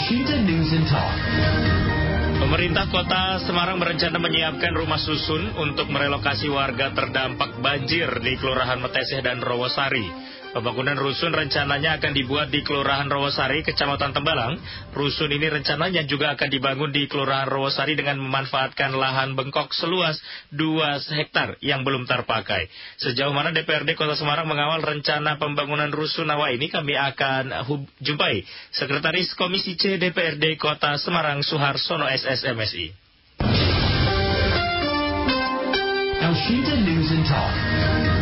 Elshinta News and Talk. Pemerintah Kota Semarang berencana menyiapkan rumah susun untuk merelokasi warga terdampak banjir di Kelurahan Meteseh dan Rawasari. Pembangunan rusun rencananya akan dibuat di Kelurahan Rawasari, Kecamatan Tembalang. Rusun ini rencananya juga akan dibangun di Kelurahan Rawasari dengan memanfaatkan lahan bengkok seluas 2 hektar yang belum terpakai. Sejauh mana DPRD Kota Semarang mengawal rencana pembangunan rusun awal ini, kami akan jumpai Sekretaris Komisi C DPRD Kota Semarang Suharsono SSMSI. Elshinta News and Talk.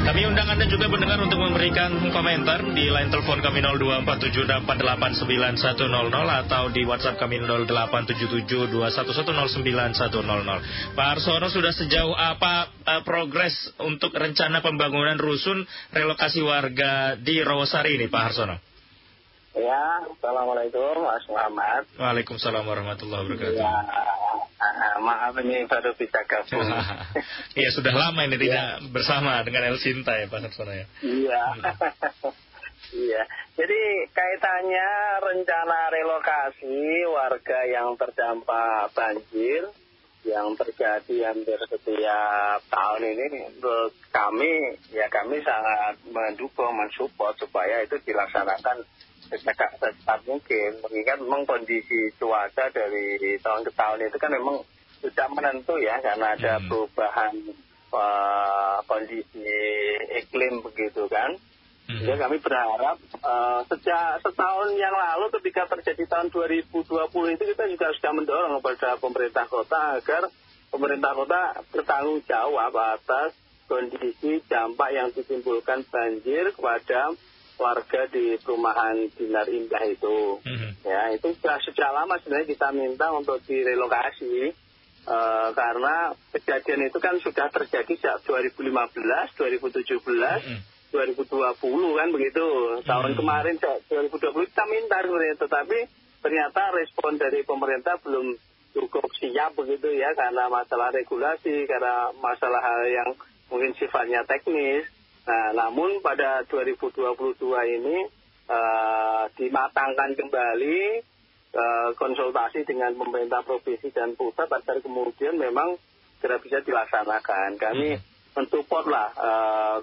Kami undang Anda juga mendengar untuk memberikan komentar di line telepon kami 0247688910 atau di WhatsApp kami 087721109100. Pak Harsono, sudah sejauh apa progres untuk rencana pembangunan rusun relokasi warga di Rawasari ini, Pak Harsono? Ya, Assalamualaikum Mas Muhammad. Waalaikumsalam warahmatullahi wabarakatuh. Ya, maaf ini baru bisa gabung. Iya, sudah lama ini tidak bersama dengan Elshinta ya Pak Harsono ya. Iya. Iya. Jadi kaitannya rencana relokasi warga yang terdampak banjir yang terjadi hampir setiap tahun ini, menurut kami sangat mendukung, mensupport supaya itu dilaksanakan secepat mungkin, mengingat memang kondisi cuaca dari tahun ke tahun itu kan memang sudah menentu ya, karena ada perubahan kondisi iklim begitu kan. Jadi kami berharap sejak setahun yang lalu ketika terjadi tahun 2020 itu kita juga sudah mendorong kepada pemerintah kota agar pemerintah kota bertanggung jawab atas kondisi dampak yang ditimbulkan banjir kepada warga di perumahan Dinar Indah itu. Ya, itu sudah lama sebenarnya kita minta untuk direlokasi karena kejadian itu kan sudah terjadi sejak 2015, 2017, 2020 kan begitu. Tahun kemarin 2020 kita minta sebenarnya, tetapi ternyata respon dari pemerintah belum cukup siap begitu ya, karena masalah regulasi, karena masalah hal yang mungkin sifatnya teknis. Nah, namun pada 2022 ini dimatangkan kembali konsultasi dengan pemerintah provinsi dan pusat agar kemudian memang segera bisa dilaksanakan. Kami mensupport lah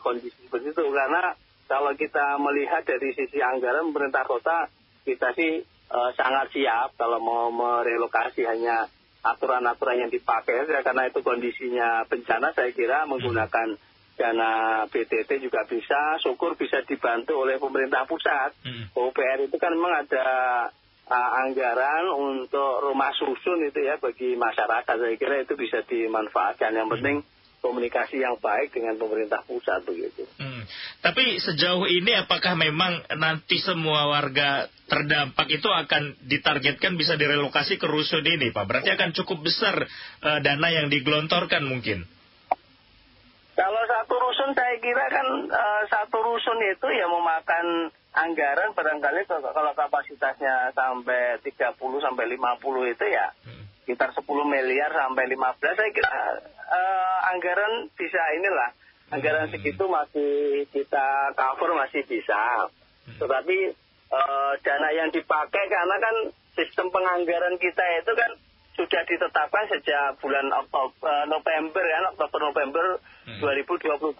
kondisi seperti itu, karena kalau kita melihat dari sisi anggaran pemerintah kota, kita sih sangat siap kalau mau merelokasi, hanya aturan-aturan yang dipakai karena itu kondisinya bencana. Saya kira menggunakan dana BTT juga bisa, syukur bisa dibantu oleh pemerintah pusat. UPR itu kan memang ada anggaran untuk rumah susun itu ya bagi masyarakat. Saya kira itu bisa dimanfaatkan. Yang penting komunikasi yang baik dengan pemerintah pusat begitu. Tapi sejauh ini apakah memang nanti semua warga terdampak itu akan ditargetkan bisa direlokasi ke rusun ini, Pak? Berarti akan cukup besar dana yang digelontorkan mungkin? Kalau satu rusun saya kira kan satu rusun itu ya memakan anggaran barangkali kalau kapasitasnya sampai 30 sampai 50 itu ya sekitar 10 miliar sampai 15. Saya kira anggaran bisa anggaran segitu masih kita cover, masih bisa. Tetapi dana yang dipakai karena kan sistem penganggaran kita itu kan sudah ditetapkan sejak bulan Oktober-November 2022.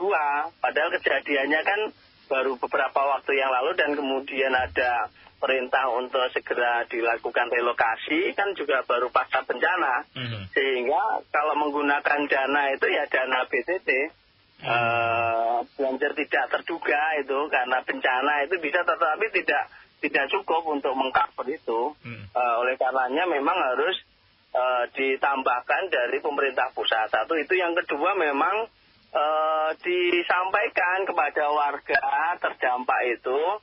Padahal kejadiannya kan baru beberapa waktu yang lalu dan kemudian ada perintah untuk segera dilakukan relokasi kan juga baru pasca bencana. Sehingga kalau menggunakan dana itu ya dana BTT, banjir tidak terduga itu karena bencana itu bisa, tetapi tidak cukup untuk mengcover itu. Oleh karenanya memang harus ditambahkan dari pemerintah pusat. Satu itu, yang kedua memang disampaikan kepada warga terdampak itu,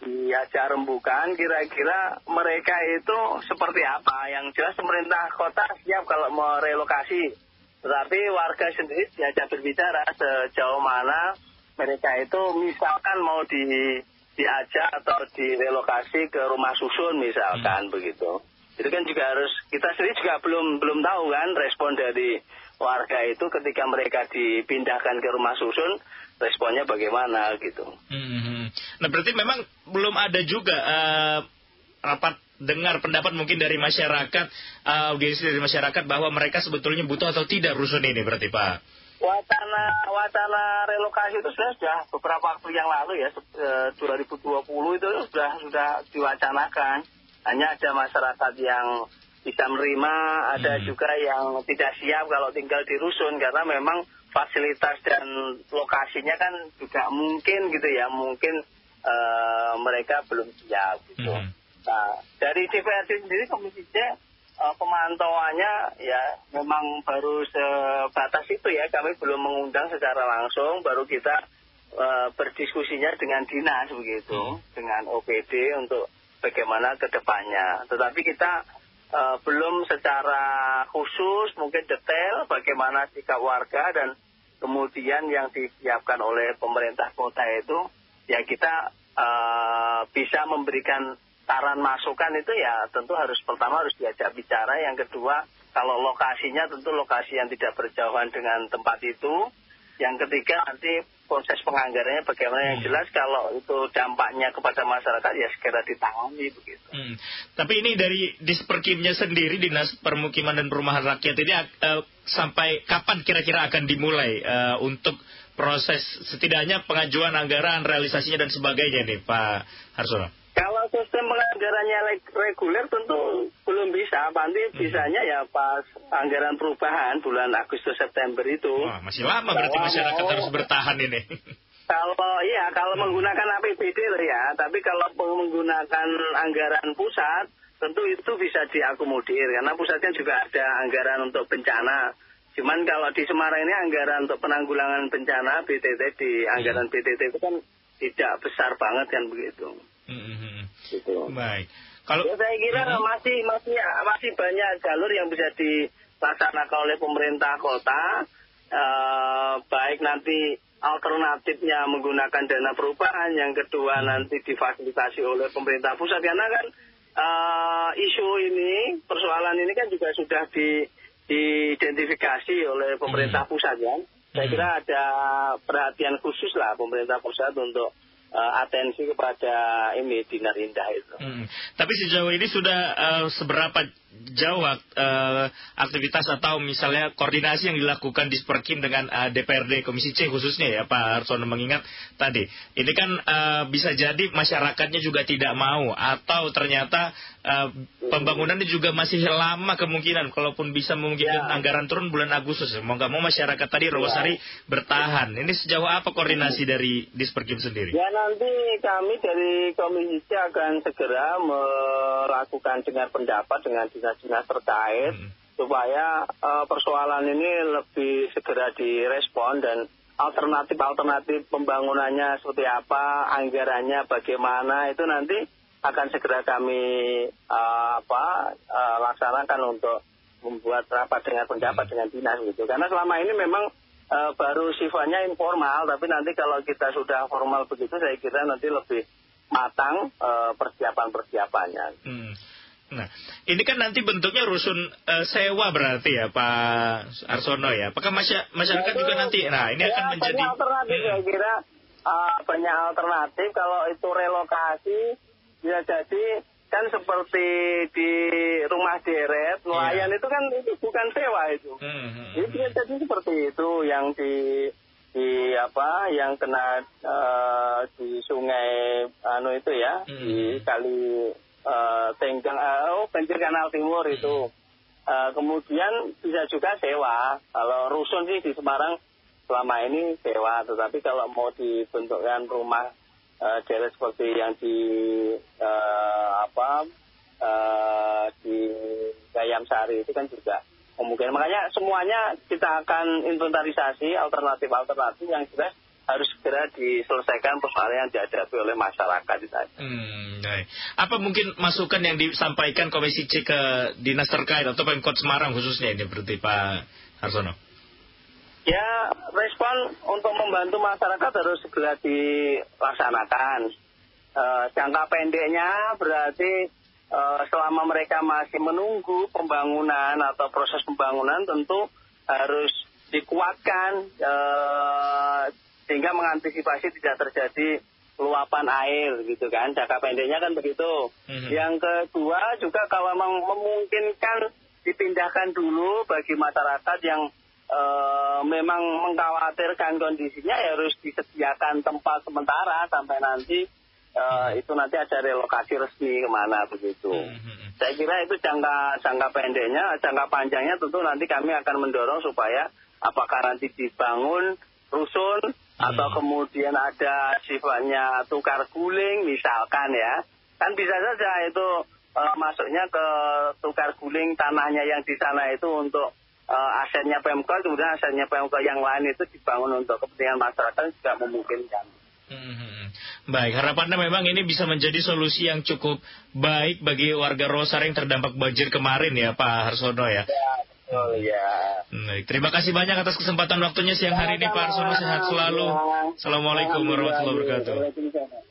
diajak rembukan kira-kira mereka itu seperti apa. Yang jelas pemerintah kota siap kalau mau relokasi, tetapi warga sendiri diajak berbicara sejauh mana mereka itu misalkan mau diajak atau direlokasi ke rumah susun misalkan begitu. Itu kan juga harus, kita sendiri juga belum tahu kan respon dari warga itu ketika mereka dipindahkan ke rumah susun, responnya bagaimana gitu. Nah berarti memang belum ada juga rapat dengar pendapat mungkin dari masyarakat, audiensi dari masyarakat bahwa mereka sebetulnya butuh atau tidak rusun ini berarti Pak? Wacana relokasi itu sudah beberapa waktu yang lalu ya, 2020 itu sudah diwacanakan. Hanya ada masyarakat yang bisa menerima, ada juga yang tidak siap kalau tinggal di rusun karena memang fasilitas dan lokasinya kan juga mungkin gitu ya, mungkin mereka belum siap gitu. Nah, dari DPRD sendiri Komisi C pemantauannya ya memang baru sebatas itu ya, kami belum mengundang secara langsung, baru kita berdiskusinya dengan dinas begitu, dengan OPD untuk bagaimana ke depannya. Tetapi kita belum secara khusus mungkin detail bagaimana sikap warga dan kemudian yang disiapkan oleh pemerintah kota itu ya kita bisa memberikan saran masukan itu ya tentu pertama harus diajak bicara. Yang kedua, kalau lokasinya tentu lokasi yang tidak berjauhan dengan tempat itu. Yang ketiga nanti proses penganggarannya bagaimana, yang jelas kalau itu dampaknya kepada masyarakat ya segera ditangani begitu. Tapi ini dari Disperkimnya sendiri, Dinas Permukiman dan Perumahan Rakyat ini sampai kapan kira-kira akan dimulai untuk proses setidaknya pengajuan anggaran, realisasinya dan sebagainya nih Pak Harsono? Kalau sistem penganggarannya reguler tentu belum bisa. Nanti bisanya ya pas anggaran perubahan bulan Agustus September itu. Wah, masih lama berarti masyarakat harus bertahan ini. Kalau menggunakan APBD loh ya. Tapi kalau menggunakan anggaran pusat tentu itu bisa diakomodir karena pusatnya juga ada anggaran untuk bencana. Cuman kalau di Semarang ini anggaran untuk penanggulangan bencana BTT di anggaran BTT itu kan tidak besar banget kan begitu. Gitu. Baik. Kalau ya, saya kira masih banyak jalur yang bisa dilaksanakan oleh pemerintah kota, baik nanti alternatifnya menggunakan dana perubahan, yang kedua nanti difasilitasi oleh pemerintah pusat karena kan isu ini, persoalan ini kan juga sudah diidentifikasi oleh pemerintah pusat ya. Saya kira ada perhatian khusus lah pemerintah pusat untuk atensi kepada ini Dinar Indah itu. Tapi sejauh ini sudah seberapa jauh aktivitas atau misalnya koordinasi yang dilakukan di Disperkim dengan DPRD Komisi C khususnya ya Pak Harsono, mengingat tadi ini kan bisa jadi masyarakatnya juga tidak mau atau ternyata pembangunannya juga masih lama kemungkinan, kalaupun bisa memungkinkan anggaran turun bulan Agustus. Mau nggak mau masyarakat tadi Rawasari bertahan. Ini sejauh apa koordinasi dari Disperkim sendiri? Ya nanti kami dari Komisi C akan segera melakukan dengar pendapat dengan dinas-dinas terkait supaya persoalan ini lebih segera direspon dan alternatif pembangunannya seperti apa, anggarannya bagaimana, itu nanti akan segera kami laksanakan untuk membuat rapat dengar pendapat dengan dinas gitu. Karena selama ini memang baru sifatnya informal, tapi nanti kalau kita sudah formal begitu saya kira nanti lebih matang persiapan-persiapannya. Nah, ini kan nanti bentuknya rusun sewa berarti ya Pak Harsono ya. Apakah masyarakat juga nanti, nah ini akan menjadi banyak alternatif saya kira, banyak alternatif. Kalau itu relokasi bisa jadi kan seperti di rumah deret nelayan itu kan itu bukan sewa itu. Itu jadi seperti itu yang yang kena di sungai itu ya, di kali Tenggang banjir Kanal Timur itu. Kemudian bisa juga sewa. Kalau rusun sih di Semarang selama ini sewa, tetapi kalau mau dibentukkan rumah deret seperti yang di Gayam Sari itu kan juga kemungkinan. Makanya semuanya kita akan inventarisasi alternatif yang jelas harus segera diselesaikan persoalan yang dihadapi oleh masyarakat itu. Baik. Apa mungkin masukan yang disampaikan Komisi C ke dinas terkait atau Pemkot Semarang khususnya ini berarti Pak Harsono? Ya, respon untuk membantu masyarakat harus segera dilaksanakan. Jangka pendeknya berarti selama mereka masih menunggu pembangunan atau proses pembangunan tentu harus dikuatkan sehingga mengantisipasi tidak terjadi luapan air gitu kan, jangka pendeknya kan begitu. Yang kedua juga kalau memungkinkan dipindahkan dulu bagi masyarakat yang memang mengkhawatirkan kondisinya, ya harus disediakan tempat sementara sampai nanti itu nanti ada relokasi resmi kemana begitu. Saya kira itu jangka pendeknya. Jangka panjangnya tentu nanti kami akan mendorong supaya apakah nanti dibangun rusun atau kemudian ada sifatnya tukar guling misalkan ya. Kan bisa saja itu masuknya ke tukar guling tanahnya yang di sana itu untuk asetnya Pemkot, kemudian asetnya Pemkot yang lain itu dibangun untuk kepentingan masyarakat juga memungkinkan. Baik, harapannya memang ini bisa menjadi solusi yang cukup baik bagi warga Rosari yang terdampak banjir kemarin ya Pak Harsono ya. Oh ya. Baik, terima kasih banyak atas kesempatan waktunya siang hari ini Pak Harsono, sehat selalu. Assalamualaikum warahmatullahi wabarakatuh.